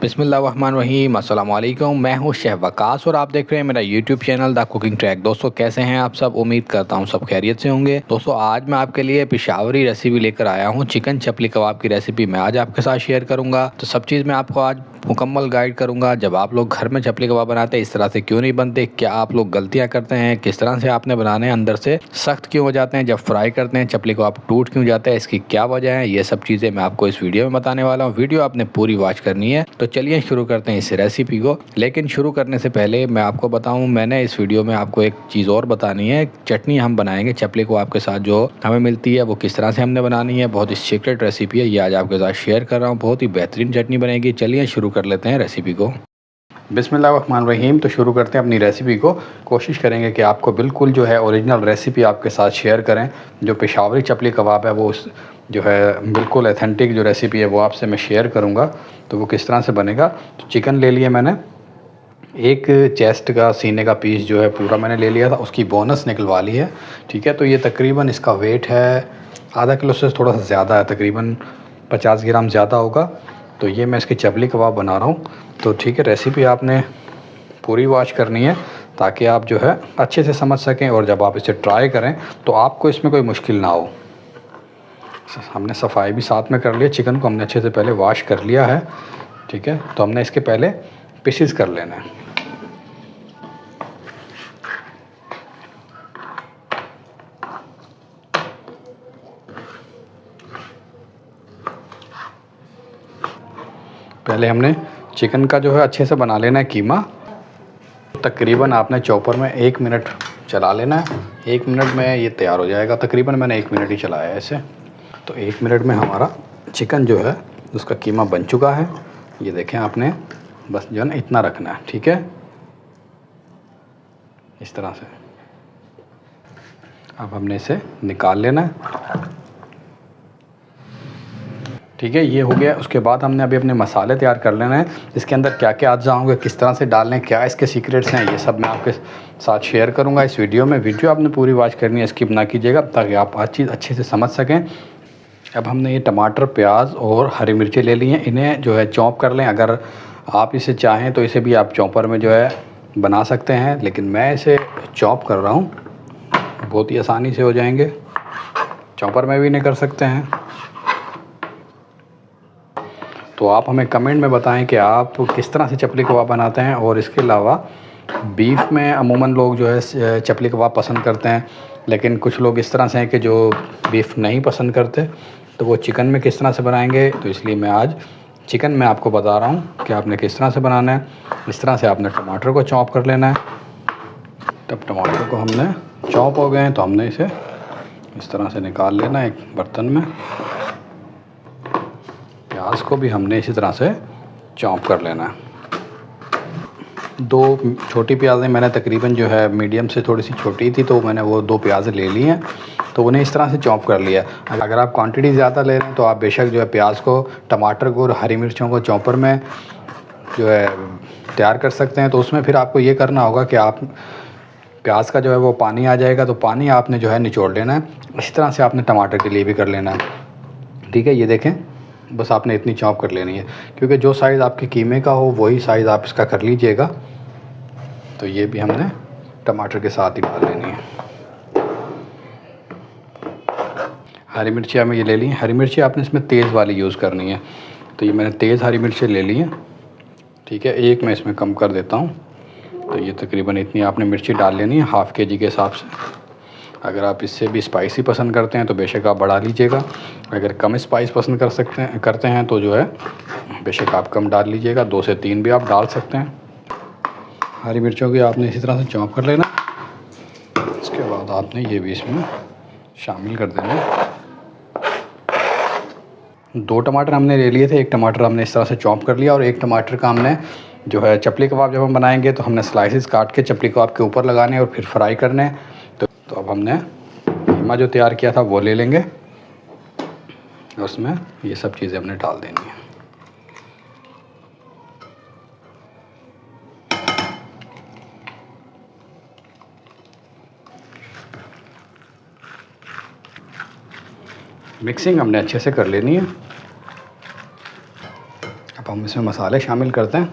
बिस्मिल्लाहिर्रहमानिर्रहीम, अस्सलाम वालेकुम। मैं हूं शेफ़ वकास और आप देख रहे हैं मेरा YouTube channel the cooking track. दोस्तों, कैसे हैं आप सब? उम्मीद करता हूं सब खैरियत से होंगे। दोस्तों, आज मैं आपके लिए पेशावरी रेसिपी लेकर आया हूं। चिकन चपली कबाब की रेसिपी मैं आज आपके साथ शेयर करूंगा। तो सब चीज़ मैं आपको आज मुकम्मल गाइड करूंगा। जब आप लोग घर में चपली कबाब बनाते हैं, इस तरह से क्यों नहीं बनते, क्या आप लोग गलतियाँ करते हैं, किस तरह से आपने बनाने अंदर से सख्त क्यों हो जाते हैं, जब फ्राई करते हैं चपली कबाब टूट क्यों जाता है, इसकी क्या वजह है, ये सब चीज़ें मैं आपको इस वीडियो में बताने वाला हूँ। वीडियो आपने पूरी वॉच करनी है। तो चलिए शुरू करते हैं इस रेसिपी को। लेकिन शुरू करने से पहले मैं आपको बताऊं, मैंने इस वीडियो में आपको एक चीज़ और बतानी है। चटनी हम बनाएंगे चपली कबाब के साथ जो हमें मिलती है, वो किस तरह से हमने बनानी है। बहुत ही सीक्रेट रेसिपी है, ये आज आपके साथ शेयर कर रहा हूँ। बहुत ही बेहतरीन चटनी बनेगी। चलिए शुरू कर लेते हैं रेसिपी को। बिस्मिल्लाहिर्रहमानिर्रहीम। तो शुरू करते हैं अपनी रेसिपी को। कोशिश करेंगे कि आपको बिल्कुल जो है ओरिजिनल रेसिपी आपके साथ शेयर करें। जो पेशावरी चपली कबाब है वो जो है बिल्कुल ऑथेंटिक जो रेसिपी है वो आपसे मैं शेयर करूंगा। तो वो किस तरह से बनेगा। तो चिकन ले लिया मैंने, एक चेस्ट का सीने का पीस जो है पूरा मैंने ले लिया था, उसकी बोनस निकलवा ली है। ठीक है, तो ये तकरीबन इसका वेट है आधा किलो से थोड़ा सा ज़्यादा है, तकरीबन 50 ग्राम ज़्यादा होगा। तो ये मैं इसकी चपली कबाब बना रहा हूँ। तो ठीक है, रेसिपी आपने पूरी वॉच करनी है ताकि आप जो है अच्छे से समझ सकें और जब आप इसे ट्राई करें तो आपको इसमें कोई मुश्किल ना हो। हमने सफाई भी साथ में कर लिया, चिकन को हमने अच्छे से पहले वॉश कर लिया है। ठीक है, तो हमने इसके पहले पीसेस कर लेना है। पहले हमने चिकन का जो है अच्छे से बना लेना है कीमा। तकरीबन आपने चॉपर में 1 मिनट चला लेना है। 1 मिनट में ये तैयार हो जाएगा। तकरीबन मैंने 1 मिनट ही चलाया है इसे। तो 1 मिनट में हमारा चिकन जो है उसका कीमा बन चुका है। ये देखें, आपने बस जो है ना इतना रखना है। ठीक है, इस तरह से अब हमने इसे निकाल लेना है। ठीक है, ये हो गया। उसके बाद हमने अभी अपने मसाले तैयार कर लेना है। इसके अंदर क्या क्या अज्जा होंगे, किस तरह से डालने, क्या इसके सीक्रेट्स हैं, ये सब मैं आपके साथ शेयर करूंगा इस वीडियो में। वीडियो आपने पूरी वॉच करनी है, स्किप ना कीजिएगा ताकि आप हर चीज़ अच्छे से समझ सकें। अब हमने ये टमाटर, प्याज और हरी मिर्ची ले ली हैं। इन्हें जो है चॉप कर लें। अगर आप इसे चाहें तो इसे भी आप चॉपर में जो है बना सकते हैं, लेकिन मैं इसे चॉप कर रहा हूँ। बहुत ही आसानी से हो जाएंगे, चॉपर में भी नहीं कर सकते हैं। तो आप हमें कमेंट में बताएं कि आप किस तरह से चपली कबाब बनाते हैं। और इसके अलावा बीफ में अमूमन लोग जो है चपली कबाब पसंद करते हैं, लेकिन कुछ लोग इस तरह से हैं कि जो बीफ नहीं पसंद करते, तो वो चिकन में किस तरह से बनाएंगे। तो इसलिए मैं आज चिकन में आपको बता रहा हूँ कि आपने किस तरह से बनाना है। इस तरह से आपने टमाटर को चॉप कर लेना है। तब टमाटर को हमने चॉप हो गए हैं तो हमने इसे इस तरह से निकाल लेना है एक बर्तन में। प्याज को भी हमने इसी तरह से चॉप कर लेना है। 2 छोटी प्याज़ें मैंने तकरीबन जो है मीडियम से थोड़ी सी छोटी थी, तो मैंने वो 2 प्याज़ें ले ली हैं। तो उन्हें इस तरह से चॉप कर लिया। अगर आप क्वांटिटी ज़्यादा ले रहे हैं तो आप बेशक जो है प्याज को, टमाटर को और हरी मिर्चों को चॉपर में जो है तैयार कर सकते हैं। तो उसमें फिर आपको ये करना होगा कि आप प्याज का जो है वो पानी आ जाएगा, तो पानी आपने जो है निचोड़ लेना है। इसी तरह से आपने टमाटर के लिए भी कर लेना है। ठीक है, ये देखें, बस आपने इतनी चॉप कर लेनी है, क्योंकि जो साइज़ आपके कीमे का हो वही साइज़ आप इसका कर लीजिएगा। तो ये भी हमने टमाटर के साथ ही डाल लेनी है। हरी मिर्ची हमें ये ले ली। हरी मिर्ची आपने इसमें तेज़ वाली यूज़ करनी है। तो ये मैंने तेज़ हरी मिर्ची ले ली हैं। ठीक है, एक मैं इसमें कम कर देता हूँ। तो ये तकरीबन इतनी आपने मिर्ची डाल लेनी है, हाफ़ के जी के हिसाब से। अगर आप इससे भी स्पाइसी पसंद करते हैं तो बेशक आप बढ़ा लीजिएगा। अगर कम स्पाइस पसंद करते हैं तो जो है बेशक आप कम डाल लीजिएगा। 2 से 3 भी आप डाल सकते हैं। हरी मिर्चों की आपने इसी तरह से चॉप कर लेना। इसके बाद आपने ये भी इसमें शामिल कर देना। 2 टमाटर हमने ले लिए थे। एक टमाटर हमने इस तरह से चॉप कर लिया और एक टमाटर का हमने जो है चपली कबाब जब हम बनाएंगे तो हमने स्लाइसेस काट के चपली कबाब के ऊपर लगाने और फिर फ्राई करने। तो अब हमने कीमा जो तैयार किया था वो ले लेंगे और उसमें ये सब चीज़ें हमने डाल देनी है। मिक्सिंग हमने अच्छे से कर लेनी है। अब हम इसमें मसाले शामिल करते हैं।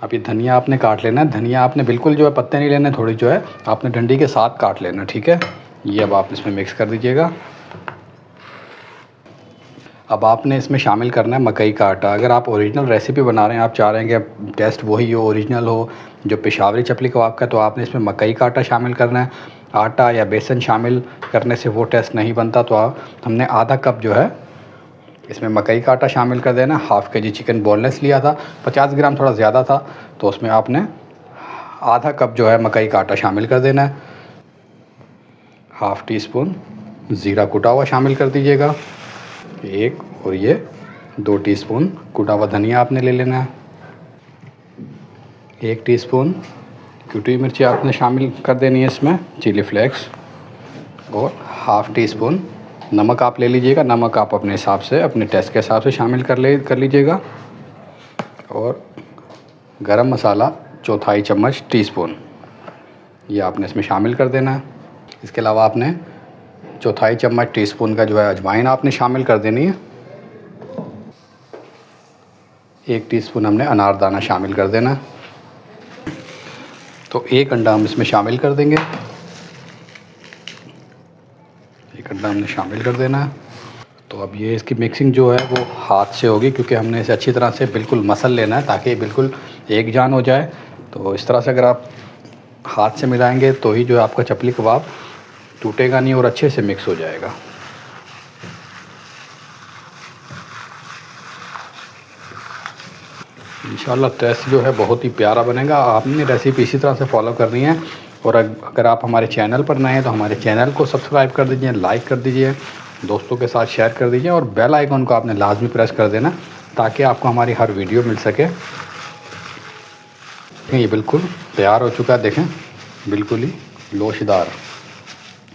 अब ये धनिया आपने काट लेना है। धनिया आपने बिल्कुल जो है पत्ते नहीं लेने, थोड़ी जो है आपने डंडी के साथ काट लेना, ठीक है। ये अब आप इसमें मिक्स कर दीजिएगा। अब आपने इसमें शामिल करना है मकई का आटा। अगर आप ओरिजिनल रेसिपी बना रहे हैं, आप चाह रहे हैं कि टेस्ट वही हो, ओरिजिनल हो जो पेशावरी चपली कबाब का, तो आपने इसमें मकई का आटा शामिल करना है। आटा या बेसन शामिल करने से वो टेस्ट नहीं बनता, तो हमने आधा कप जो है इसमें मकई का आटा शामिल कर देना। हाफ़ के जी चिकन बोनलेस लिया था, 50 ग्राम थोड़ा ज़्यादा था, तो उसमें आपने आधा कप जो है मकई का आटा शामिल कर देना है। हाफ़ टी स्पून ज़ीरा कुटा हुआ शामिल कर दीजिएगा, एक, और ये 2 टीस्पून कुटा हुआ धनिया आपने ले लेना है। 1 टीस्पून कुटी हुई मिर्ची आपने शामिल कर देनी है इसमें, चिली फ्लेक्स, और हाफ़ टी स्पून नमक आप ले लीजिएगा। नमक आप अपने हिसाब से, अपने टेस्ट के हिसाब से शामिल कर लीजिएगा। और गरम मसाला चौथाई चम्मच टीस्पून, ये आपने इसमें शामिल कर देना है। इसके अलावा आपने चौथाई चम्मच टीस्पून का जो है अजवाइन आपने शामिल कर देनी है। 1 टीस्पून हमने अनारदाना शामिल कर देना है। तो 1 अंडा हम इसमें शामिल कर देंगे। 1 अंडा हमने शामिल कर देना है। तो अब ये इसकी मिक्सिंग जो है वो हाथ से होगी, क्योंकि हमने इसे अच्छी तरह से बिल्कुल मसल लेना है ताकि बिल्कुल एक जान हो जाए। तो इस तरह से अगर आप हाथ से मिलाएंगे तो ही जो है आपका चपली कबाब टूटेगा नहीं और अच्छे से मिक्स हो जाएगा। इंशाल्लाह टेस्ट जो है बहुत ही प्यारा बनेगा। आपने रेसिपी इसी तरह से फॉलो करनी है। और अगर आप हमारे चैनल पर नए हैं तो हमारे चैनल को सब्सक्राइब कर दीजिए, लाइक कर दीजिए, दोस्तों के साथ शेयर कर दीजिए, और बेल आइकन को आपने लाजमी प्रेस कर देना ताकि आपको हमारी हर वीडियो मिल सके। ये बिल्कुल तैयार हो चुका है, देखें बिल्कुल ही लोशदार,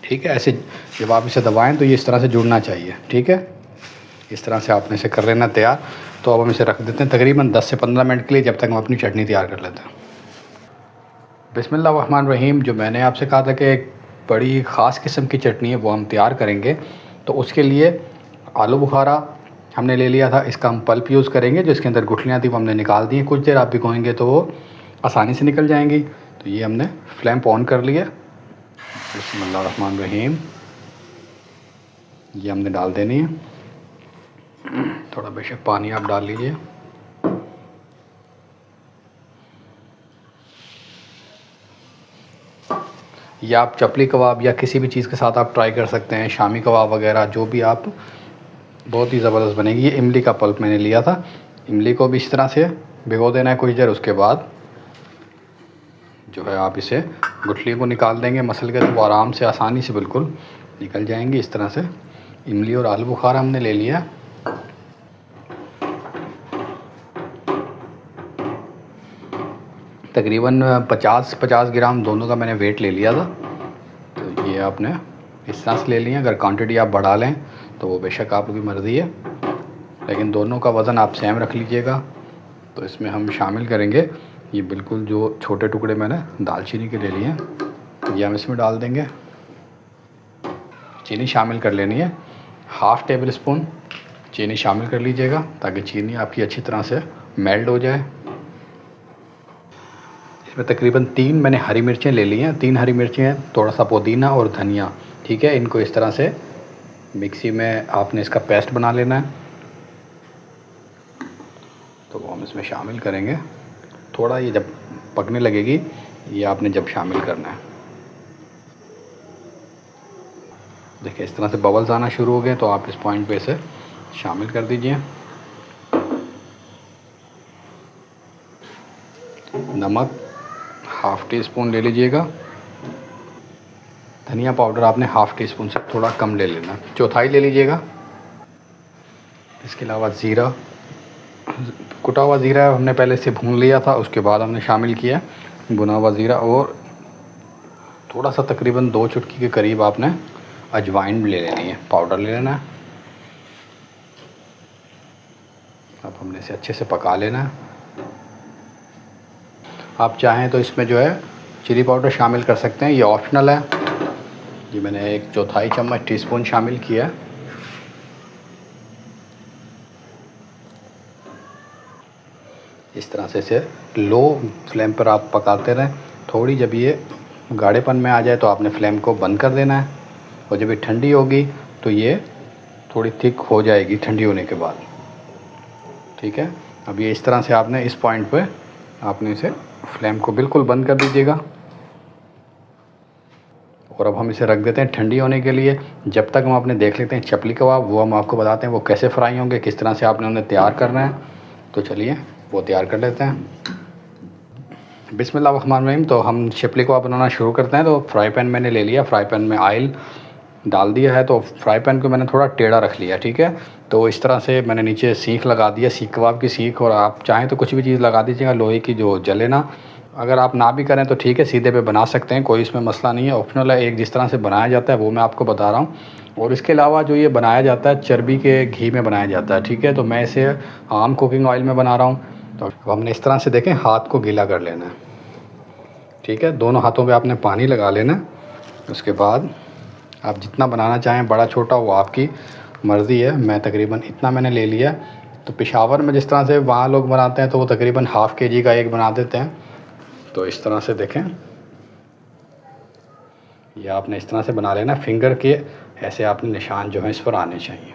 ठीक है। ऐसे जब आप इसे दबाएं तो ये इस तरह से जुड़ना चाहिए, ठीक है। इस तरह से आपने इसे कर लेना तैयार। तो अब हम इसे रख देते हैं तकरीबन 10 से 15 मिनट के लिए, जब तक हम अपनी चटनी तैयार कर लेते हैं। बिस्मिल्लाहिर्रहमानिर्रहीम। जो मैंने आपसे कहा था कि एक बड़ी ख़ास किस्म की चटनी है वो हम तैयार करेंगे, तो उसके लिए आलू बुखारा हमने ले लिया था। इसका हम पल्प यूज़ करेंगे। जो इसके अंदर गुठलियाँ थी वो हमने निकाल दी हैं। कुछ देर आप भिगोएंगे तो वो आसानी से निकल जाएंगी। तो ये हमने फ्लेम ऑन कर लिया। बिस्मिल्लाहिर्रहमानिर्रहीम, ये हमने डाल देनी है। थोड़ा बेशक पानी आप डाल लीजिए। या आप चपली कबाब या किसी भी चीज़ के साथ आप ट्राई कर सकते हैं, शामी कबाब वगैरह, जो भी आप, बहुत ही ज़बरदस्त बनेगी। ये इमली का पल्प मैंने लिया था। इमली को भी इस तरह से भिगो देना है कुछ देर। उसके बाद जो है आप इसे गुठली को निकाल देंगे मसल के, तो वो आराम से आसानी से बिल्कुल निकल जाएंगी। इस तरह से इमली और आलू बुखारा हमने ले लिया। तकरीबन 50 ग्राम दोनों का मैंने वेट ले लिया था। तो ये आपने इस तरह से ले लिया। अगर क्वांटिटी आप बढ़ा लें तो वो बेशक आप लोग की मर्ज़ी है, लेकिन दोनों का वज़न आप सेम रख लीजिएगा। तो इसमें हम शामिल करेंगे ये बिल्कुल जो छोटे टुकड़े मैंने दालचीनी के ले लिए हैं, ये हम इसमें डाल देंगे। चीनी शामिल कर लेनी है, हाफ़ टेबल स्पून चीनी शामिल कर लीजिएगा ताकि चीनी आपकी अच्छी तरह से मेल्ट हो जाए। इसमें तकरीबन 3 मैंने हरी मिर्चें ले ली हैं। 3 हरी मिर्चें हैं, थोड़ा सा पुदीना और धनिया, ठीक है। इनको इस तरह से मिक्सी में आपने इसका पेस्ट बना लेना है। तो वो हम इसमें शामिल करेंगे। थोड़ा ये जब पकने लगेगी, ये आपने जब शामिल करना है, देखिए इस तरह से बबल्स आना शुरू हो गए, तो आप इस पॉइंट पे इसे शामिल कर दीजिए। नमक हाफ़ टी स्पून ले लीजिएगा। धनिया पाउडर आपने हाफ़ टी स्पून से थोड़ा कम ले लेना, चौथाई ले लीजिएगा। इसके अलावा ज़ीरा, कुटा हुआ ज़ीरा हमने पहले से भून लिया था, उसके बाद हमने शामिल किया भुना हुआ ज़ीरा। और थोड़ा सा तकरीबन 2 चुटकी के करीब आपने अजवाइन ले लेनी है, पाउडर ले लेना है। अब हमने इसे अच्छे से पका लेना है। आप चाहें तो इसमें जो है चिली पाउडर शामिल कर सकते हैं, ये ऑप्शनल है। ये मैंने 1/4 चम्मच टीस्पून शामिल किया। इस तरह से इसे लो फ्लेम पर आप पकाते रहें। थोड़ी जब ये गाढ़ेपन में आ जाए तो आपने फ्लेम को बंद कर देना है, और जब ये ठंडी होगी तो ये थोड़ी थिक हो जाएगी ठंडी होने के बाद। ठीक है, अब ये इस तरह से आपने इस पॉइंट पे आपने इसे फ्लेम को बिल्कुल बंद कर दीजिएगा, और अब हम इसे रख देते हैं ठंडी होने के लिए। जब तक हम अपने देख लेते हैं चपली कबाब, वो हम आपको बताते हैं वो कैसे फ्राई होंगे, किस तरह से आपने उन्हें तैयार करना है। तो चलिए वो तैयार कर लेते हैं। बिस्मिल्लाहिर्रहमानिर्रहीम। तो हम चपली कबाब बनाना शुरू करते हैं। तो फ्राई पैन मैंने ले लिया, फ्राई पैन में ऑयल डाल दिया है। तो फ्राई पैन को मैंने थोड़ा टेढ़ा रख लिया, ठीक है। तो इस तरह से मैंने नीचे सीख लगा दिया, सीख कबाब की सीख, और आप चाहें तो कुछ भी चीज़ लगा दीजिएगा लोहे की जो जले ना। अगर आप ना भी करें तो ठीक है, सीधे पे बना सकते हैं, कोई इसमें मसला नहीं है, ऑप्शनल है। एक जिस तरह से बनाया जाता है वो मैं आपको बता रहा हूँ। और इसके अलावा जो ये बनाया जाता है चर्बी के घी में बनाया जाता है, ठीक है। तो मैं इसे आम कुकिंग ऑयल में बना रहा हूँ। तो अब हमने इस तरह से देखें हाथ को गीला कर लेना है, ठीक है। दोनों हाथों पे आपने पानी लगा लेना है। उसके बाद आप जितना बनाना चाहें, बड़ा छोटा, वो आपकी मर्ज़ी है। मैं तकरीबन इतना मैंने ले लिया। तो पेशावर में जिस तरह से वहाँ लोग बनाते हैं तो वो तकरीबन हाफ़ kg का एक बना देते हैं। तो इस तरह से देखें, ये आपने इस तरह से बना लेना, फिंगर के ऐसे आपने निशान जो हैं इस पर आने चाहिए।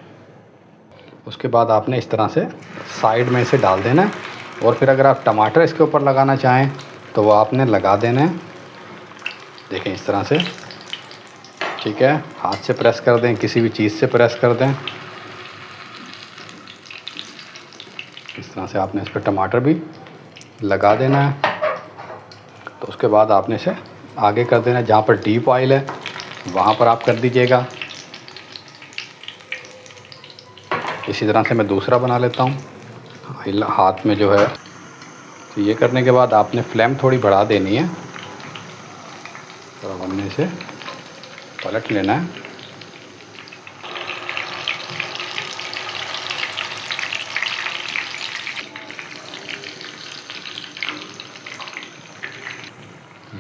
उसके बाद आपने इस तरह से साइड में इसे डाल देना है, और फिर अगर आप टमाटर इसके ऊपर लगाना चाहें तो वो आपने लगा देना है। देखें इस तरह से, ठीक है। हाथ से प्रेस कर दें, किसी भी चीज़ से प्रेस कर दें। इस तरह से आपने इस पर टमाटर भी लगा देना है। तो उसके बाद आपने इसे आगे कर देना है, जहाँ पर डीप ऑयल है वहाँ पर आप कर दीजिएगा। इसी तरह से मैं दूसरा बना लेता हूँ हाथ में जो है। तो ये करने के बाद आपने फ्लेम थोड़ी बढ़ा देनी है, और अब हमने इसे पलट लेना है।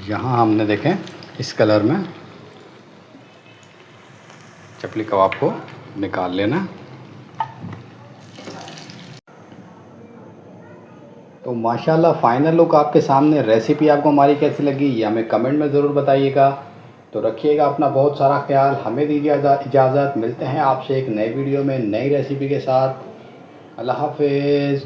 यहाँ हमने देखें इस कलर में चपली कबाब को निकाल लेना है। तो माशाल्लाह फ़ाइनल लुक आपके सामने। रेसिपी आपको हमारी कैसी लगी ये हमें कमेंट में ज़रूर बताइएगा। तो रखिएगा अपना बहुत सारा ख्याल, हमें दीजिए इजाज़त। मिलते हैं आपसे एक नए वीडियो में नई रेसिपी के साथ। अल्लाह हाफ़िज़।